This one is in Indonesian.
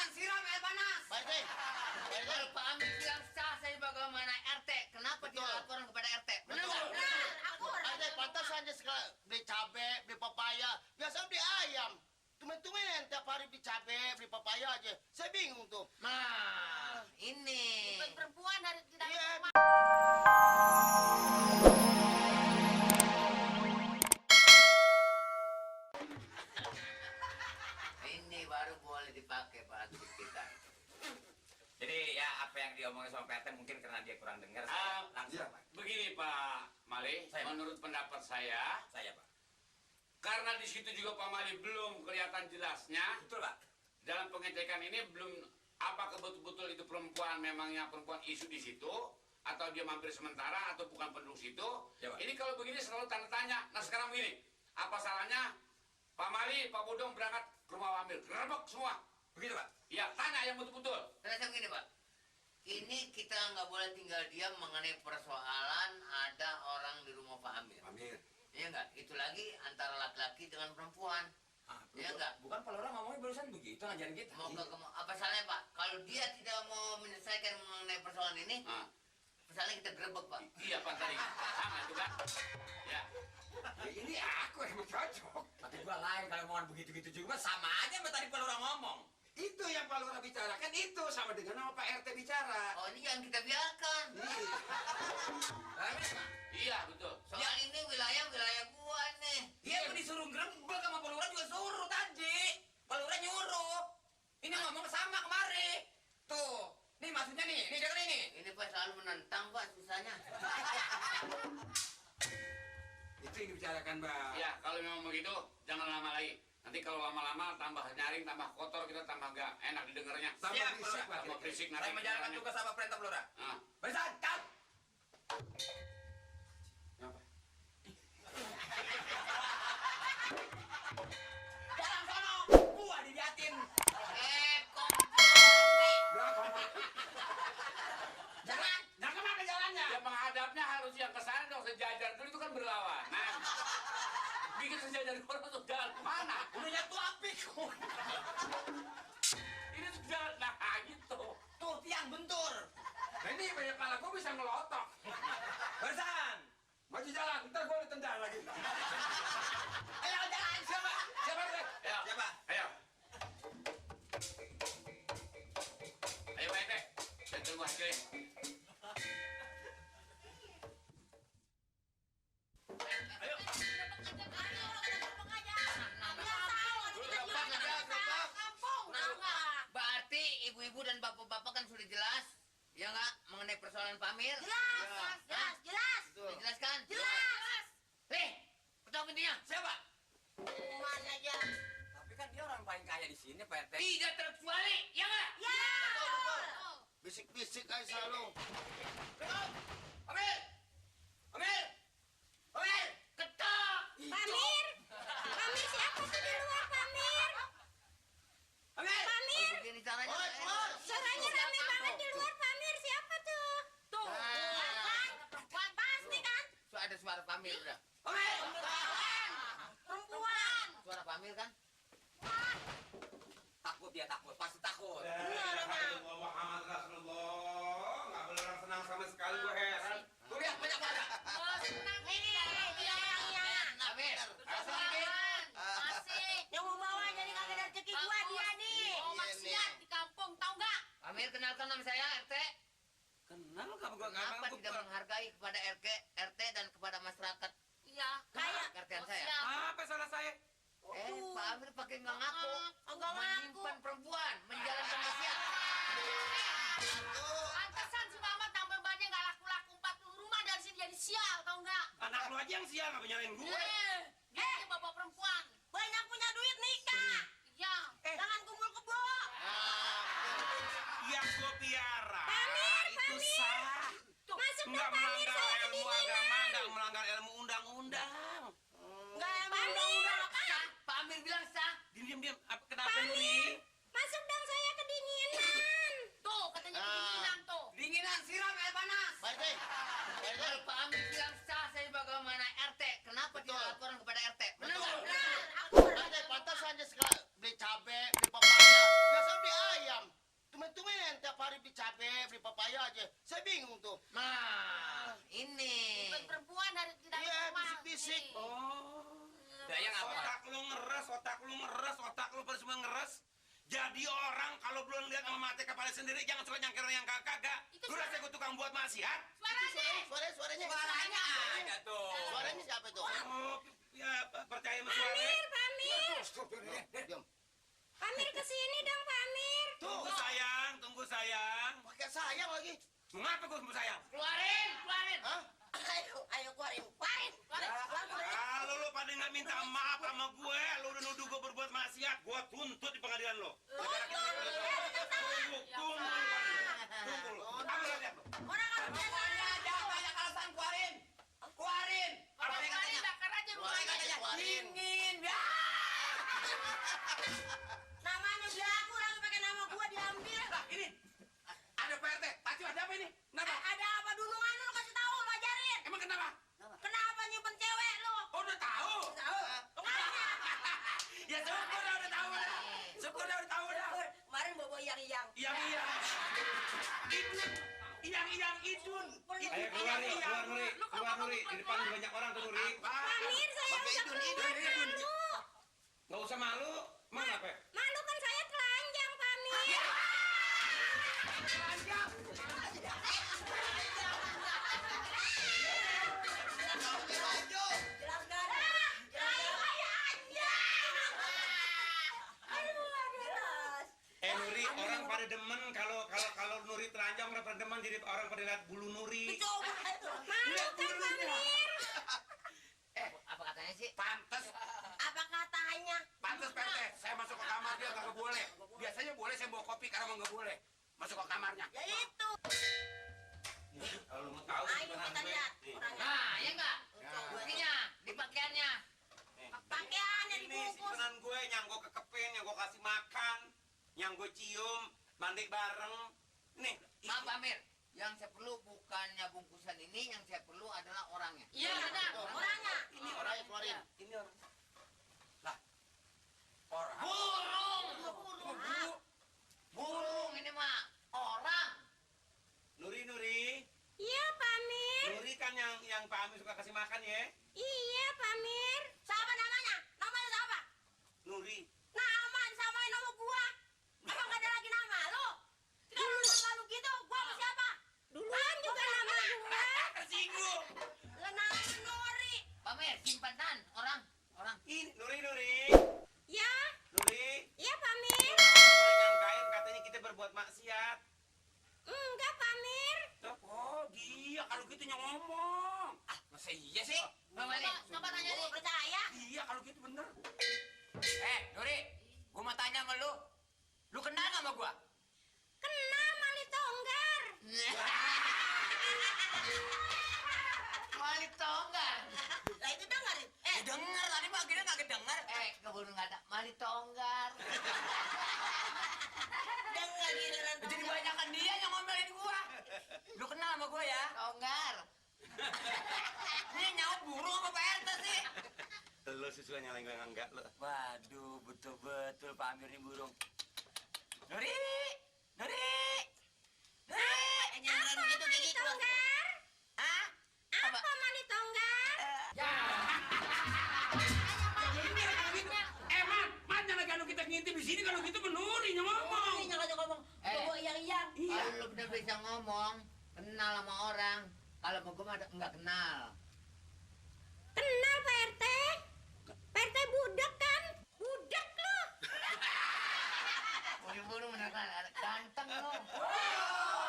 Dinginan siram air panas. Pak RT. Pak Amir bilang sah saya bagaimana RT. Kenapa tidak laporan kepada RT? Benar nggak? Benar, aku. Pak RT, pantas saja sekali beli cabe, beli papaya. Biasa beli ayam. Tumen-tumen tiap hari beli cabe, beli papaya aja. Saya bingung tuh. Nah, ini. Perempuan dari tidak Iya. rumah. Ini baru boleh dipakai Pak Aktif kita. Jadi ya apa yang diomongin sama PT mungkin karena dia kurang dengar. Saya langsung Pak. Begini Pak Mali, Saya, Pak. menurut pendapat saya, Pak. karena di situ juga Pak Mali belum kelihatan jelasnya, Betul Pak. dalam pengecekan ini belum apakah betul-betul itu perempuan memangnya perempuan isu di situ atau dia mampir sementara atau bukan penduduk situ. Ya, Pak. Ini kalau begini selalu tanda tanya. Nah sekarang begini, apa salahnya Pak Mali, Pak Bodong berangkat ke rumah Pak Amir, gerebek semua. Begitu Pak. Ya tanya yang betul-betul. Terasa begini Pak. Ini kita nggak boleh tinggal diam mengenai persoalan ada orang di rumah Pak Amir. Amir. Iya nggak? Itu lagi antara laki-laki dengan perempuan. Iya nggak? Bukan Pak Lurah ngomongnya barusan begitu ngajarin kita. Mau ke apa salahnya Pak? Kalau dia tidak mau menyelesaikan mengenai persoalan ini, Ah, misalnya kita gerebek Pak. iya Pak tadi. Sama itu kan. Ya. Ya, ini aku yang cocok. Tapi gua lain kalau omongan begitu-gitu juga sama aja sama tadi Pak Lurah ngomong. Itu yang Pak Lurah bicarakan itu sama dengan nama Pak RT bicara. Oh ini jangan kita biarkan. Iya betul. Soal ini wilayah gua nih. Dia mau disuruh gerebek sama Pak Lurah juga suruh tadi. Pak Lurah nyuruh. Ini ngomong sama kemari. Tuh. Nih maksudnya nih dengar ini. Ini Pak selalu menentang Pak susahnya. Itu yang dibicarakan, Mbak. Ya, kalau memang begitu, jangan lama lagi. Nanti kalau lama-lama tambah nyaring, tambah kotor, kita tambah gak enak didengarnya. Tambah Siap, berisik, Pak. Pak. Tambah berisik nanti. Saya menjalankan tugas apa perintah Pak Lurah. Ah. Barisan, cut. Kenapa? Jalan sono. Gua diliatin. Kompromi. Jangan kemana jalannya? Ya menghadapnya harus yang kesana dong, sejajar dulu itu kan berlawanan. Bikin sejajar di orang untuk jalan kemana? Udah nyatu api kok. Ini sudah, nah gitu. Tuh tiang bentur. Nah ini banyak kepala gue bisa ngelotok. Barisan. Maju jalan, ntar gue ditendang lagi. Ayo jalan. Siapa? Siapa RT? Ayo, Siapa? ayo. Ayo Pak RT, saya tunggu hasilnya. Ayo. Berarti ibu-ibu dan bapak-bapak kan sudah jelas, ya nggak, mengenai persoalan Pak Amir? Jelas. Dijelaskan? Jelas. Ketua pintunya. Siapa? Mana aja? Tapi kan dia orang paling kaya di sini Pak RT. Tidak terkecuali, ya nggak? Ya. Bisik-bisik aja selalu. Amir. Amir. Amir. Ketok. Pamir. Pamir siapa tuh di luar Pamir? Amir. Pamir. Begini caranya. Oi, keluar. Suaranya rame banget di luar Pamir siapa tuh? Tuh. Perempuan pasti kan? So, ada suara Pak Amir udah. Amir. Perempuan. Suara Pak Amir kan? Takut dia takut, pasti takut. Muhammad Rasulullah. Nggak boleh orang senang sama sekali, gue heran. Tuh lihat banyak banget. Ini bilangnya. Amir. Masih. Yang mau bawa jadi kagak ada rezeki gua dia nih. Mau maksiat di kampung, tahu nggak? Amir kenalkan nama saya RT. Kenal kamu gua Kenapa tidak menghargai kepada RT dan kepada masyarakat Iya. Kayak. RT-an saya? Apa salah saya? Pak Amir pakai nggak ngaku. Enggak ngaku. Menyimpan perempuan, menjalankan wasiat. Pantesan si Mamat tambah banyak nggak laku-laku 40 rumah dari sini jadi sial, tahu nggak? Anak lu aja yang sial, nggak nyalain gue. Gitu bapak perempuan. Banyak punya duit nikah. Iya. Jangan kumpul kebo. Yang gue piara. Pamir, Itu Pamir. sah. Masuk Nggak dong Pamir, melanggar saya ilmu kedinginan. agama, nggak melanggar ilmu undang-undang. Nggak Pamir. Sah, Pak Amir bilang sah. Diam-diam, apa kenapa lu nih? Pamir. Masuk dong saya kedinginan. Tuh katanya kedinginan tuh. Dinginan siram air panas. Pak RT. Kalau Pak Amir bilang sah saya bagaimana RT. Kenapa tidak laporan kepada RT? Benar nggak? Benar. Pak RT, pantas saja sekali beli cabe, beli papaya. Biasa beli ayam. hari beli cabai, beli papaya aja. Saya bingung tuh. Nah, ini. Bukan perempuan dari tidak Iya, rumah. bisik-bisik. Ini. Oh. Dayang apa? Otak lu ngeres, otak lu pada semua ngeres. Jadi orang kalau belum lihat sama mata kepala sendiri jangan suka nyangkir yang kagak. Itu Lu rasa gue tukang buat maksiat? Suaranya. Suaranya ada tuh. Suaranya siapa tuh? Oh, ya percaya sama suara. Pamir, Pamir. Diam. Pamir kesini dong, Pamir. Tunggu sayang. Pakai sayang lagi. Mengapa gue sembuh sayang? Keluarin. Hah? Ayo keluarin. Keluarin. Kalau lu pada nggak minta maaf sama gue, lu udah nuduh gue berbuat maksiat, gue tuntut di pengadilan lo. Tunggu. Apa lihat lu? Pokoknya jangan banyak alasan, keluarin. Keluarin. Apa yang katanya? Bakar aja Keluarin aja, keluarin. Dingin. Ya. Namanya belaku lagi pakai nama gua diambil. Lah, ini. Ada PRT. Tadi ada apa ini? Kenapa? Ada apa dulungan lu kasih tahu lu ajarin. Emang kenapa? Kenapa nyimpen cewek lu? Oh, udah tahu. Tahu. Ya syukur dah udah tahu dah. Syukur dah udah tahu dah. Kemarin bawa yang. Iya. Iyang idun. Ayo keluar Nuri. Di depan banyak orang tuh Nuri. Pamir, saya Pakai usah keluar malu. Nggak usah malu. Mana apa? Malu kan saya telanjang, Pamir. Nuri, orang pada demen kalau Nuri telanjang orang pada demen jadi orang pada lihat bulu Nuri. Malu kan, Pamir? Apa katanya sih? Pantes. Apa katanya? Pantes PRT. Saya masuk ke kamar dia nggak boleh. Biasanya boleh saya bawa kopi karena nggak boleh. Masuk ke kamarnya. Ya itu. Kalau lu mau tahu Ayo sebenarnya kita gue. lihat Nih. orangnya. Nah, ya enggak? Buktinya di pakaiannya. Pakaiannya Ini dibungkus. simpanan gue yang gue kekepin, yang gue kasih makan, yang gue cium, mandi bareng. Nih, Maaf, Pamir. Yang saya perlu bukannya bungkusan ini, yang saya perlu adalah orangnya. Iya, ada orangnya. Ini orangnya keluarin. ini orang. Orang. Burung. Burung ini mah orang. Nuri. Iya, Pamir. Nuri kan yang Pak Amir suka kasih makan ya. Iya, Pamir. Siapa namanya? Namanya siapa? Nuri. Nama sama nama gua. Emang gak ada lagi nama lu? Kalau lu selalu gitu, gua sama siapa? Duluan juga nama gua. Tersinggung. Lah nama Nori. Pamir, simpanan orang. Ini Nuri. Ya, Nuri. iya Pamir. Orang nyangkain katanya kita berbuat maksiat. Enggak, Pamir. Oh, dia kalau gitu yang ngomong. Ah, masa iya sih? Coba tanya nih. Percaya? Iya, kalau gitu bener. Nuri, gua mau tanya sama lu. Lu kenal nggak sama gua? Kenal Mali Tonggar. Wali Tonggar. Lah itu dengerin. Denger tadi mah kita nggak kedenger. Keburu nggak ada Mali Tonggar. Denger giliran Jadi banyakan dia yang ngomelin gua. Lu kenal sama gua ya? Tonggar. Ini nyaut burung apa PRT sih? Lu sih suka nyalain gue enggak lu. Waduh, betul-betul Pak Amir ini burung. Nuri. Apa Mali Tonggar? Hah? Apa Mali Tonggar? Mana lagi anu kita ngintip di sini kalau gitu menuri ngomong. Ini nyala ngomong. Bawa yang. Kalau lu bener bisa ngomong, kenal sama orang. Kalau mau gue mah nggak kenal. Kenal Pak RT? Pak RT budak kan? Budak lu. Buru-buru bener kan, ganteng lu. Oh,